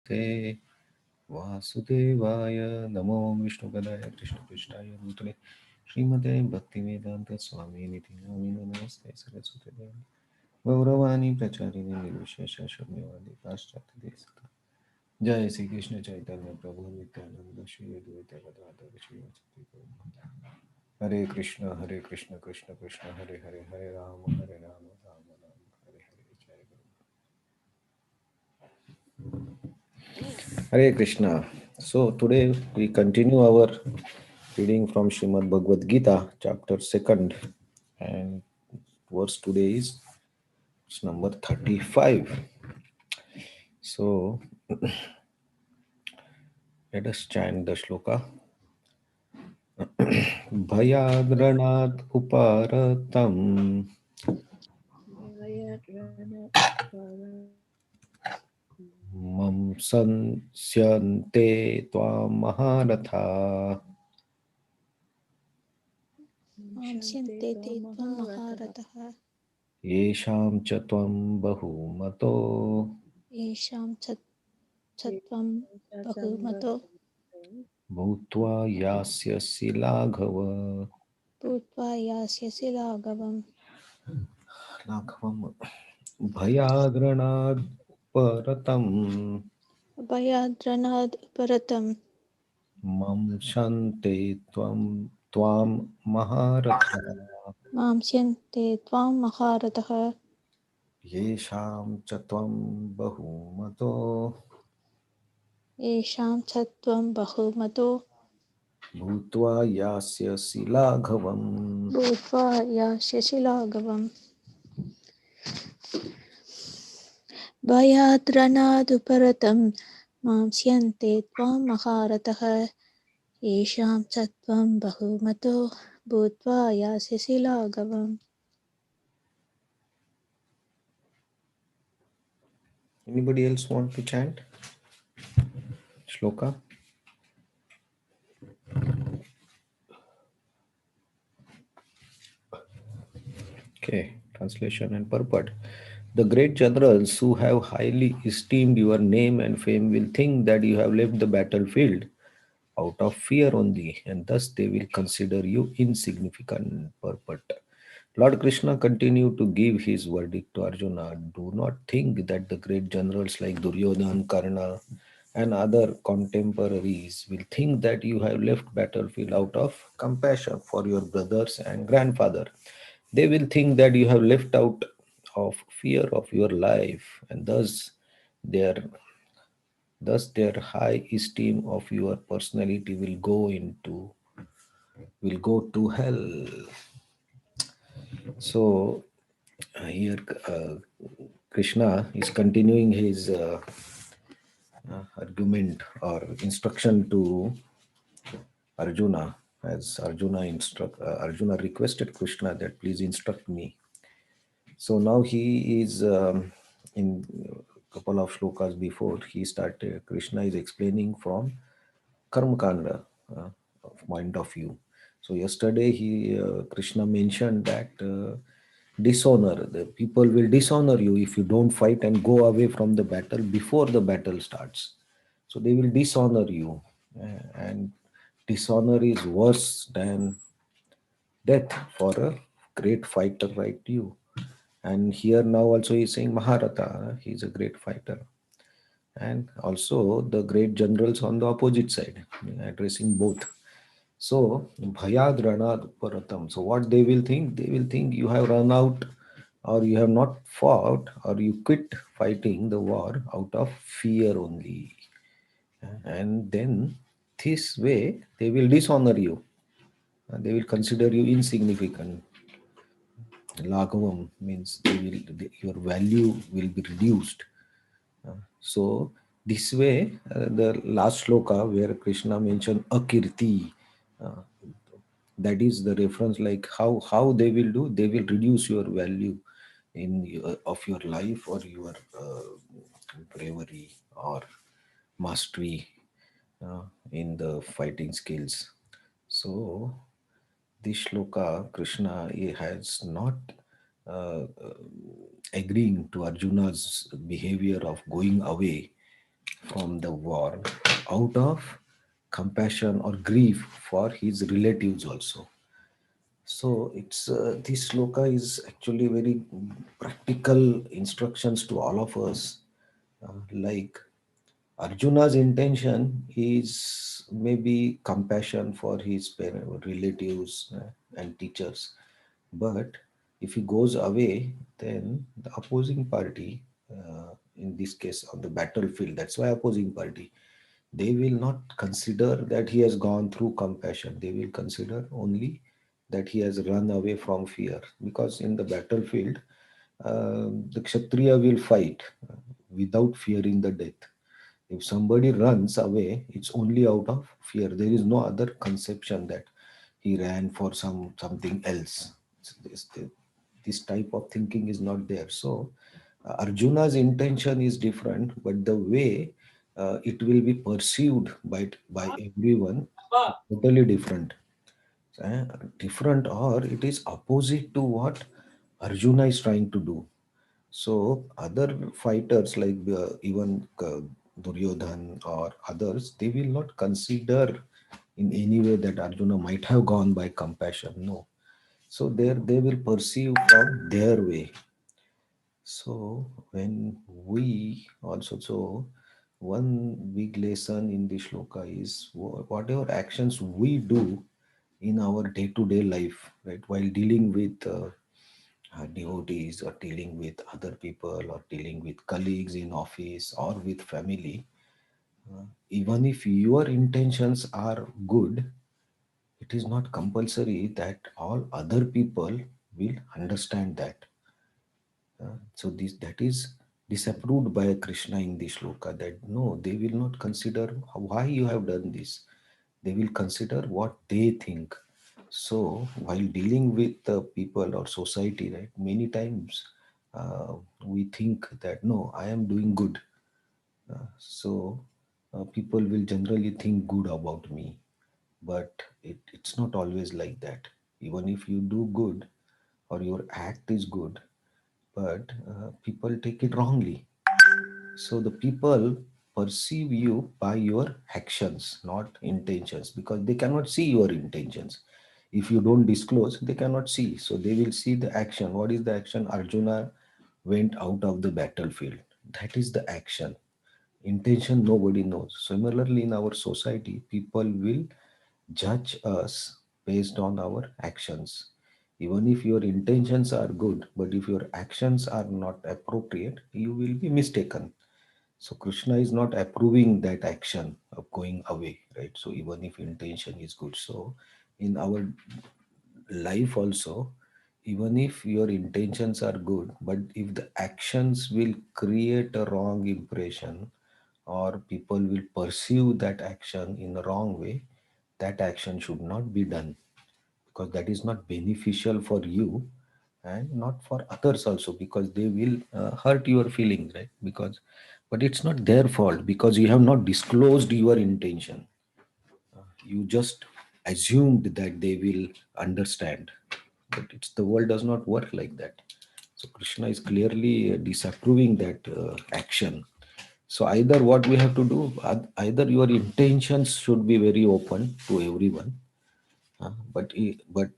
Te Vasudevaya Namo Vishnu Padaya Krishna Krishnaya Bhutale Srimate Bhaktivedanta Swami Niti Namino Namaste Saraswati Devi Gauravani Pracharini Nirvishesha Shamyavadi Paschati Desata Jai Sri Krishna Chaitanya Prabhu Nityananda Shri Advaita Gadadhar Shivasati Gaura Hare Krishna Krishna Krishna Hare Hare Hare Rama Rama Rama Hare Hare Jai Guru Hare Krishna. So today we continue our reading from Srimad Bhagavad Gita, chapter 2nd, and verse today is number 35. So let us chant the shloka. Bhayadranat uparatam mam sansyante tvam maharatha Mamsyante te tvam maharatah yesham cha tvam bahumato yesham sattvam bahumato bhutva yasyasi laghava. bhutva yasyasi laghavam Laghavam bhayadranad uparatam abhayadranad uparatam mam shante tvam maharatha mamsyante tvam maharatah yesham cha tvam bahumato yesham sattvam bahumato bhutva yasyasi laghavam. bhutva yasyasi laghavam abhayadranad uparatam mamsyante tvam maharatah yesham sattvam bahumato bhutva yasyasi laghavam. Anybody else want to chant shloka? Okay, translation and purport. The great generals who have highly esteemed your name and fame will think that you have left the battlefield out of fear only, and thus they will consider you insignificant. Purport. Lord Krishna continued to give his verdict to Arjuna. Do not think that the great generals like Duryodhana, Karna, and other contemporaries will think that you have left battlefield out of compassion for your brothers and grandfather. They will think that you have left out of fear of your life, and their their high esteem of your personality will go to hell. So here Krishna is continuing his argument or instruction to Arjuna, as Arjuna requested Krishna that please instruct me. So now he is in a couple of shlokas before he started. Krishna is explaining from Karma Kanda point of view. So yesterday Krishna mentioned that dishonor, the people will dishonor you if you don't fight and go away from the battle before the battle starts. So they will dishonor you, and dishonor is worse than death for a great fighter like you. And here now also he's saying Maharata, he's a great fighter. And also the great generals on the opposite side, addressing both. So bhayad ranad paratam. So what they will think? They will think you have run out, or you have not fought, or you quit fighting the war out of fear only. And then this way they will dishonor you. They will consider you insignificant. Laghavam means your value will be reduced. So this way, the last shloka where Krishna mentioned akirti, uh, that is the reference, like how they will do. They will reduce your value of your life, or your bravery or mastery in the fighting skills. So this shloka, Krishna he has not uh, agreeing to Arjuna's behavior of going away from the war out of compassion or grief for his relatives also. So it's this sloka is actually very practical instructions to all of us. Like Arjuna's intention is maybe compassion for his relatives and teachers, but if he goes away, then the opposing party, in this case on the battlefield, that's why opposing party, they will not consider that he has gone through compassion. They will consider only that he has run away from fear. Because in the battlefield, the Kshatriya will fight without fearing the death. If somebody runs away, it's only out of fear. There is no other conception that he ran for something else. So this type of thinking is not there. So Arjuna's intention is different, but the way it will be perceived by everyone is totally different. Uh, Different, or it is opposite to what Arjuna is trying to do. So other fighters like even Duryodhan or others, they will not consider in any way that Arjuna might have gone by compassion. No. So there they will perceive from their way. So when we also, so one big lesson in the shloka is whatever actions we do in our day-to-day life, right, while dealing with devotees or dealing with other people or dealing with colleagues in office or with family, even if your intentions are good, it is not compulsory that all other people will understand that. So this that is disapproved by Krishna in this shloka, that no, they will not consider why you have done this. They will consider what they think. So while dealing with people or society, right, many times we think that no, I am doing good. So people will generally think good about me, but it's not always like that. Even if you do good or your act is good, but people take it wrongly. So the people perceive you by your actions, not intentions, because they cannot see your intentions. If you don't disclose, they cannot see. So they will see the action. What is the action? Arjuna went out of the battlefield. That is the action. Intention nobody knows. Similarly, in our society, people will judge us based on our actions. Even if your intentions are good, but if your actions are not appropriate, you will be mistaken. So Krishna is not approving that action of going away, right? So even if intention is good, so in our life also, even if your intentions are good, but if the actions will create a wrong impression or people will perceive that action in the wrong way, that action should not be done, because that is not beneficial for you and not for others also, because they will hurt your feelings, right? Because but it's not their fault, because you have not disclosed your intention. You just assumed that they will understand, but it's the world does not work like that. So Krishna is clearly disapproving that action. So either what we have to do, either your intentions should be very open to everyone. But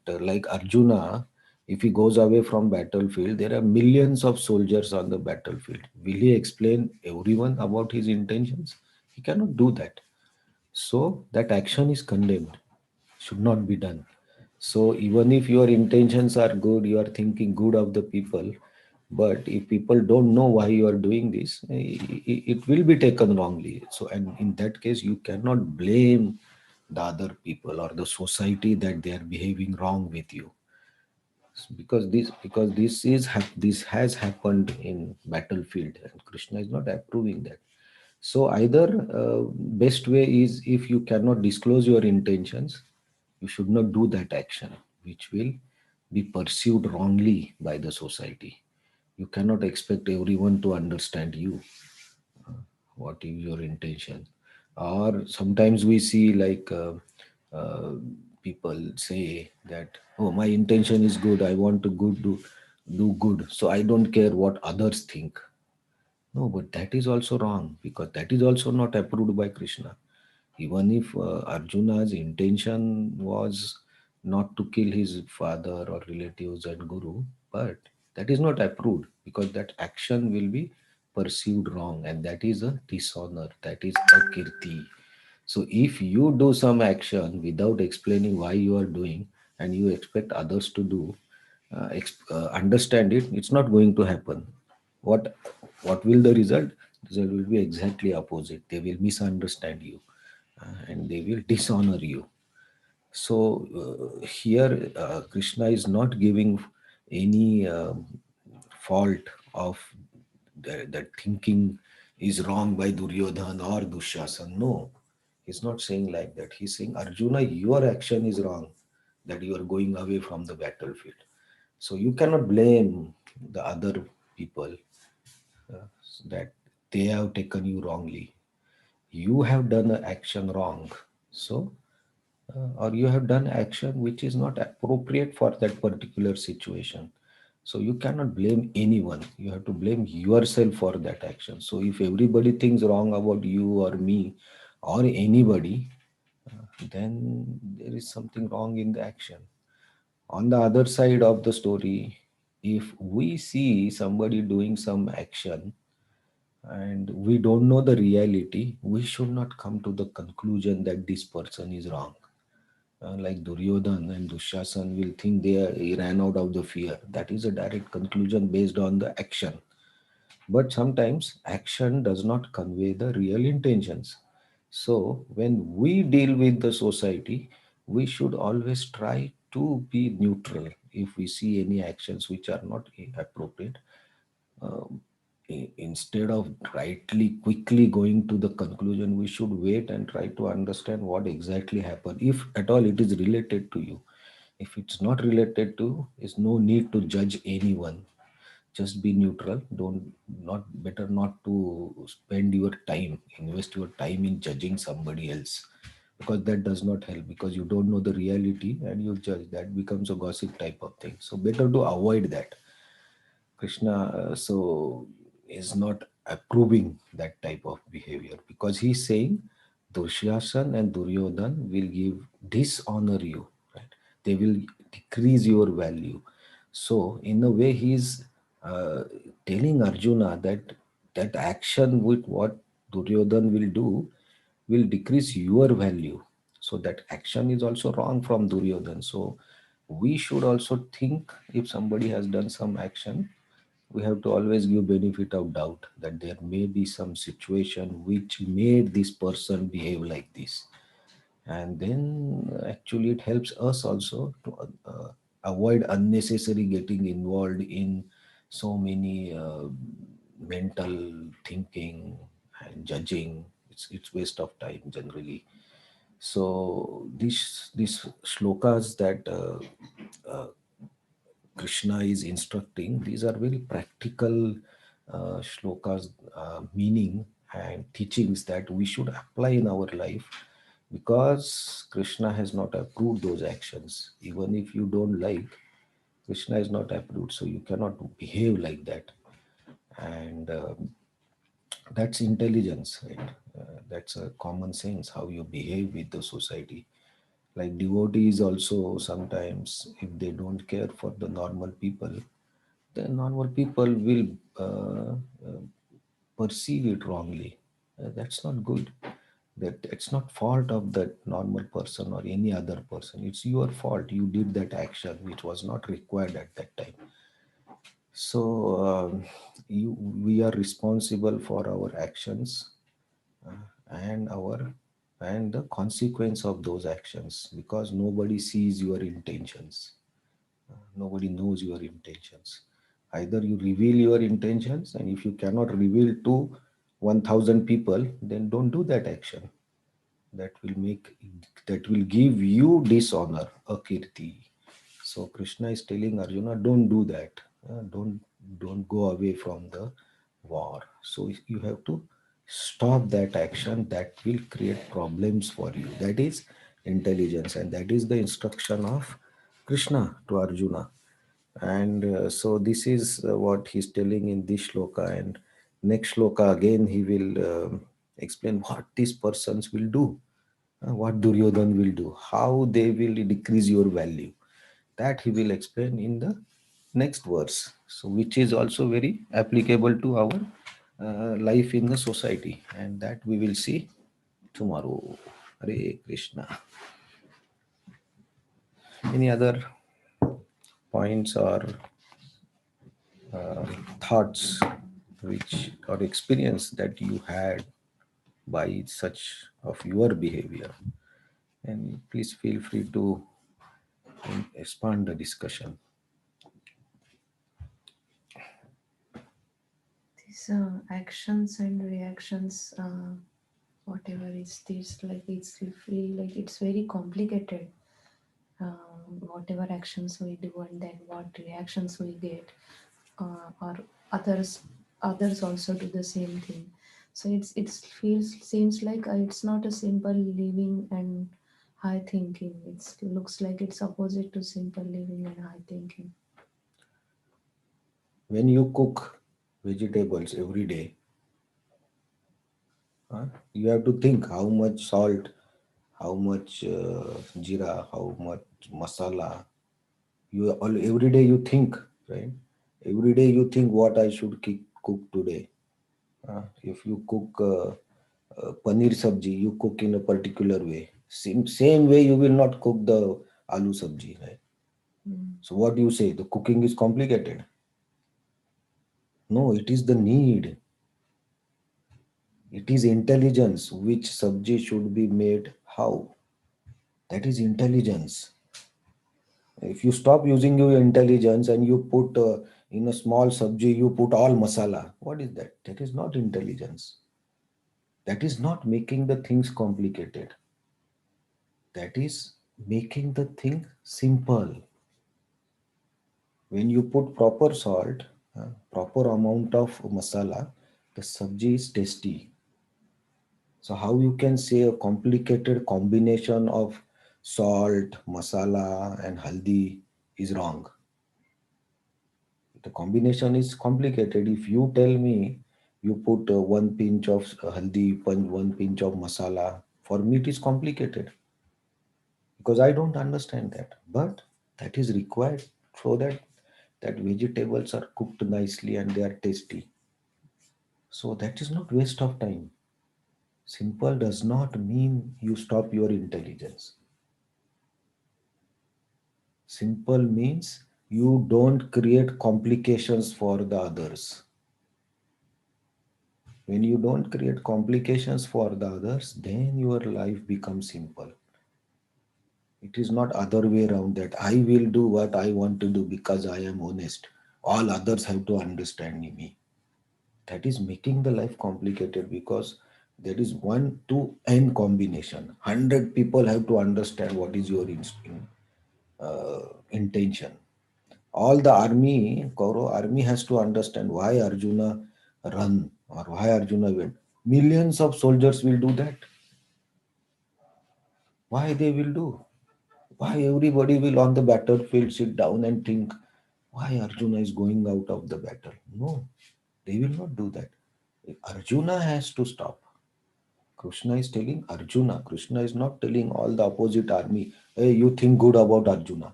like Arjuna, if he goes away from battlefield, there are millions of soldiers on the battlefield. Will he explain everyone about his intentions? He cannot do that. So that action is condemned, should not be done. So even if your intentions are good, you are thinking good of the people, but if people don't know why you are doing this, it will be taken wrongly. So, and in that case, you cannot blame the other people or the society that they are behaving wrong with you, because this has happened in battlefield, and Krishna is not approving that. So either best way is, if you cannot disclose your intentions, you should not do that action which will be perceived wrongly by the society. You cannot expect everyone to understand you, what is your intention. Or sometimes we see like uh, people say that, oh, my intention is good, I want to do good, so I don't care what others think. No, but that is also wrong because that is also not approved by Krishna. Even if Arjuna's intention was not to kill his father or relatives and guru, but that is not approved because that action will be perceived wrong, and that is a dishonor, that is a kirti. So if you do some action without explaining why you are doing and you expect others to do, understand it, it's not going to happen. What will the result? The result will be exactly opposite. They will misunderstand you, and they will dishonor you. So here Krishna is not giving any fault of that thinking is wrong by Duryodhan or Dushasan. No, he's not saying like that. He's saying, Arjuna, your action is wrong, that you are going away from the battlefield. So you cannot blame the other people uh, that they have taken you wrongly. You have done an action wrong. So or you have done action which is not appropriate for that particular situation. So you cannot blame anyone, you have to blame yourself for that action. So if everybody thinks wrong about you or me or anybody, then there is something wrong in the action. On the other side of the story, if we see somebody doing some action and we don't know the reality, we should not come to the conclusion that this person is wrong. Like Duryodhan and Dushasan will think he ran out of the fear. That is a direct conclusion based on the action. But sometimes action does not convey the real intentions. So when we deal with the society, we should always try to be neutral. If we see any actions which are not appropriate, um, instead of rightly quickly going to the conclusion, we should wait and try to understand what exactly happened, if at all it is related to you. If it's not related to, is no need to judge anyone. Just be neutral. Don't, not better not to spend your time, invest your time in judging somebody else, because that does not help, because you don't know the reality and you judge. That becomes a gossip type of thing, so better to avoid that. Krishna is not approving that type of behavior, because he's saying Dushasan and Duryodhan will give dishonor you, right? They will decrease your value. So in a way, he's telling Arjuna that that action with what Duryodhan will do will decrease your value. So that action is also wrong from Duryodhan. So we should also think, if somebody has done some action, we have to always give benefit of doubt that there may be some situation which made this person behave like this, and then actually it helps us also to avoid unnecessary getting involved in so many mental thinking and judging. It's waste of time generally. So these shlokas that Krishna is instructing, these are very practical shlokas, meaning and teachings that we should apply in our life, because Krishna has not approved those actions. Even if you don't like, Krishna is not approved, so you cannot behave like that. And that's intelligence, right? That's a common sense how you behave with the society. Like devotees also, sometimes if they don't care for the normal people, the normal people will perceive it wrongly. That's not good. That it's not fault of that normal person or any other person. It's your fault. You did that action which was not required at that time. So we are responsible for our actions, and our and the consequence of those actions, because nobody sees your intentions. Nobody knows your intentions. Either you reveal your intentions, and if you cannot reveal to 1000 people, then don't do that action. That will make, that will give you dishonor, akirti. So Krishna is telling Arjuna, don't do that. Don't go away from the war. So you have to stop that action that will create problems for you. That is intelligence, and that is the instruction of Krishna to Arjuna. And so this is what he's telling in this shloka. And Next shloka again he will explain what these persons will do, what Duryodhan will do, how they will decrease your value. That he will explain in the next verse, so which is also very applicable to our life in the society, and that we will see tomorrow. Hare Krishna. Any other points or thoughts which or experience that you had by such of your behavior, and please feel free to expand the discussion. These actions and reactions, whatever is this, like it's we feel like it's very complicated. Whatever actions we do and then what reactions we get, or others also do the same thing. So it feels seems like it's not a simple living and high thinking. It looks like it's opposite to simple living and high thinking. When you cook vegetables every day, you have to think how much salt, how much jeera, how much masala. Every day you think, right? Every day you think what I should cook today. If you cook paneer sabji, you cook in a particular way. Same way you will not cook the aloo sabji, right? Mm. So what do you say? The cooking is complicated? No, it is the need. It is intelligence which sabji should be made how. That is intelligence. If you stop using your intelligence and you put in a small sabji, you put all masala. What is that? That is not intelligence. That is not making the things complicated. That is making the thing simple. When you put proper salt, proper amount of masala, the sabji is tasty. So how you can say a complicated combination of salt, masala and haldi is wrong? The combination is complicated. If you tell me you put one pinch of haldi, one pinch of masala, for me it is complicated because I don't understand that. But that is required so that vegetables are cooked nicely and they are tasty. So that is not waste of time. Simple does not mean you stop your intelligence. Simple means you don't create complications for the others. When you don't create complications for the others, then your life becomes simple. It is not other way around that I will do what I want to do because I am honest. All others have to understand me. That is making the life complicated because there is 1 to n combination. 100 people have to understand what is your intention. All the army, Kaurav army has to understand why Arjuna run or why Arjuna went. Millions of soldiers will do that. Why they will do? Why everybody will on the battlefield sit down and think why Arjuna is going out of the battle? No, they will not do that. Arjuna has to stop. Krishna is telling Arjuna. Krishna is not telling all the opposite army, hey, you think good about Arjuna.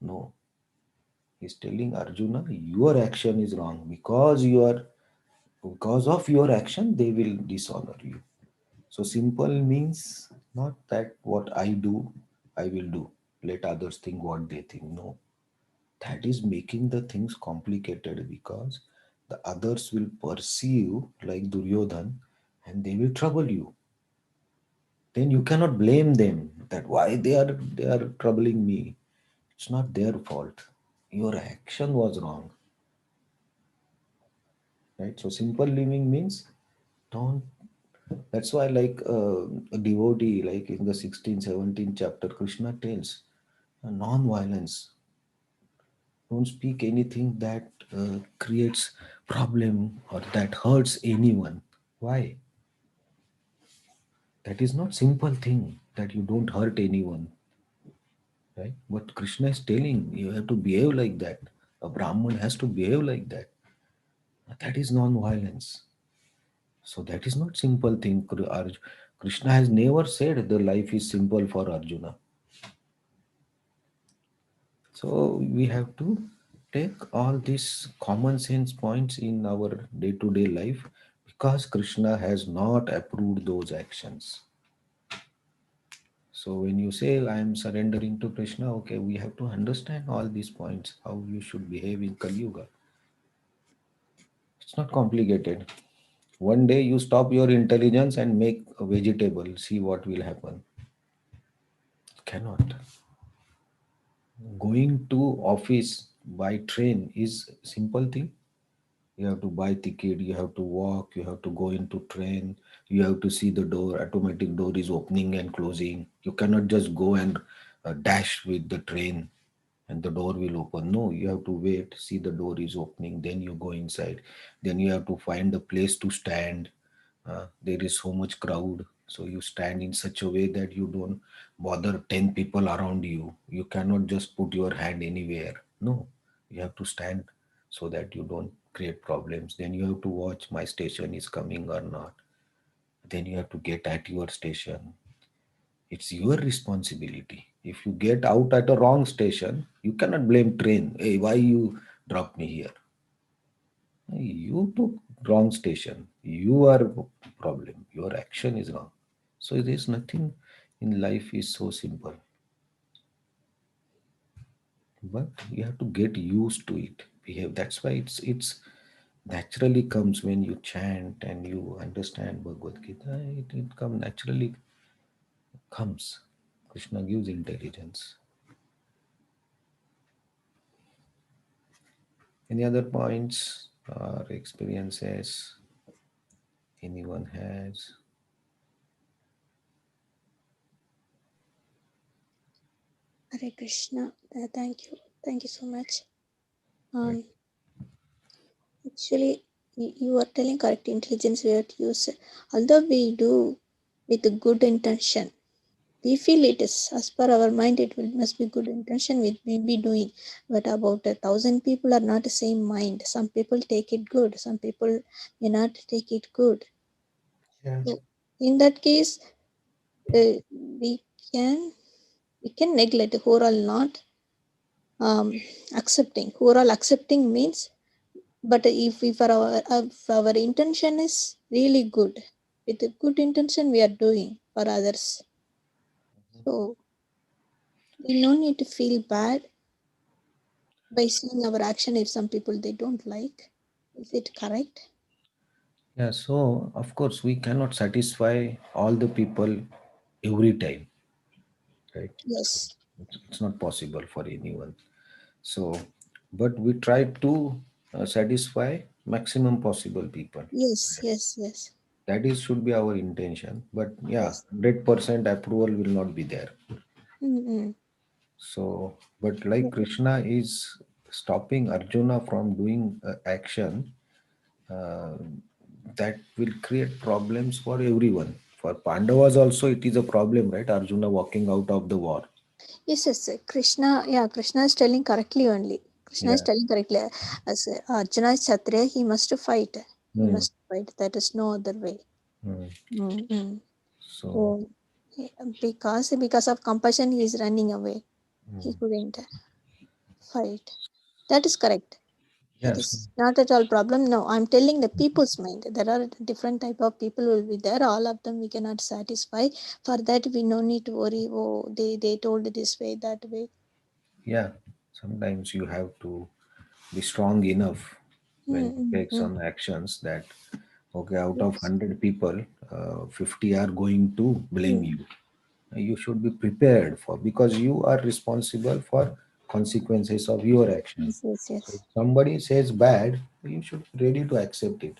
No. He's telling Arjuna, your action is wrong. Because of your action, they will dishonor you. So simple means not that what I do, I will do. Let others think what they think. No. That is making the things complicated because the others will perceive like Duryodhan and they will trouble you. Then you cannot blame them that why they are troubling me. It's not their fault. Your action was wrong. Right? So simple living means don't. That's why like a devotee, like in the 16th, 17th chapter, Krishna tells non-violence. Don't speak anything that creates problem or that hurts anyone. Why? That is not simple thing that you don't hurt anyone. Right? But Krishna is telling you have to behave like that. A Brahman has to behave like that. That is non-violence. So that is not simple thing. Krishna has never said the life is simple for Arjuna. So we have to take all these common sense points in our day-to-day life because Krishna has not approved those actions. So when you say I am surrendering to Krishna, okay, we have to understand all these points, how you should behave in Kali Yuga. It's not complicated. One day you stop your intelligence and make a vegetable, see what will happen. Cannot. Going to office by train is simple thing. You have to buy ticket, you have to walk, you have to go into train, you have to see the door, automatic door is opening and closing. You cannot just go and dash with the train and the door will open. No, you have to wait, see the door is opening, then you go inside. Then you have to find a place to stand. There is so much crowd, so you stand in such a way that you don't bother 10 people around you. You cannot just put your hand anywhere. No, you have to stand so that you don't create problems. Then you have to watch my station is coming or not. Then you have to get at your station. It's your responsibility. If you get out at a wrong station, you cannot blame train. Hey, why you dropped me here? You took wrong station. You are problem. Your action is wrong. So there's nothing in life is so simple. But you have to get used to it. Behave. That's why it's naturally comes when you chant and you understand Bhagavad Gita. It come naturally comes. Krishna gives intelligence. Any other points or experiences anyone has? Hare Krishna. Thank you so much. Right. Actually, you are telling correct. Intelligence we have to use. Although we do with a good intention, we feel it is as per our mind. It will must be good intention we may be doing. But about 1,000 people are not the same mind. Some people take it good. Some people may not take it good. Yeah. So in that case, we can we can neglect who are all not accepting. Who are all accepting means, but if our intention is really good, with a good intention we are doing for others, so we no need to feel bad by seeing our action if some people they don't like. Is it correct? Yeah, so of course we cannot satisfy all the people every time, right? So Yes, it's not possible for anyone. So, but we try to satisfy maximum possible people. yes, yes, yes, That is should be our intention. But yeah, yes. 100% approval will not be there. Mm-hmm. So, but like Krishna is stopping Arjuna from doing action uh, that will create problems for everyone. For Pandavas also, it is a problem, right? Arjuna walking out of the war. Yes, yes, Krishna, yeah, Krishna is telling correctly only. Krishna is Yeah. telling correctly. As Arjuna is Kshatriya, he must fight. He Hmm. must fight. That is no other way. Hmm. Mm-hmm. So So, because of compassion, he is running away. He hmm. couldn't fight. That is correct. That Yes. is not at all problem. No, I'm telling the people's mind. There are different type of people will be there. All of them we cannot satisfy. For that we no need to worry. Oh, they told this way, that way. Yeah. Sometimes you have to be strong enough when you take Mm-hmm. some actions that, okay, out of Yes. 100 people, 50 are going to blame Mm. you. You should be prepared for because you are responsible for consequences of your action. Yes, yes, So if yes. somebody says bad, you should be ready to accept it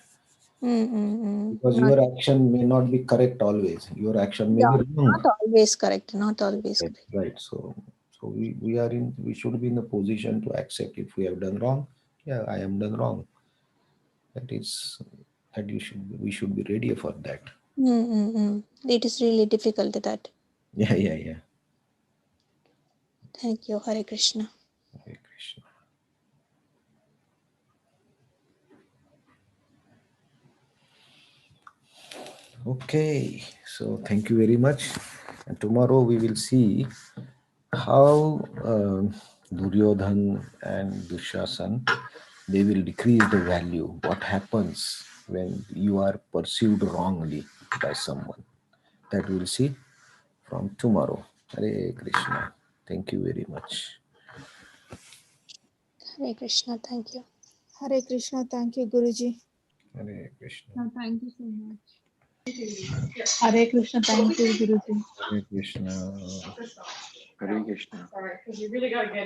Mm-hmm. because Not, your action may not be correct always. Your action may yeah, be wrong. not always correct. Not always Right. correct. Right. So we should be in a position to accept if we have done wrong. Yeah, I am done wrong. That is that you should we should be ready for that. Mm-hmm. It is really difficult that. Yeah, yeah, yeah. Thank you, Hare Krishna. Hare Krishna. Okay, so thank you very much. And tomorrow we will see how Duryodhan and Dushasan, they will decrease the value. What happens when you are pursued wrongly by someone? That we'll see from tomorrow. Hare Krishna. Thank you very much. Hare Krishna. Thank you. Hare Krishna. Thank you, Guruji. Hare Krishna. No, thank you so much. Hare Krishna, thank you, Guruji. Hare Krishna. Hare Krishna.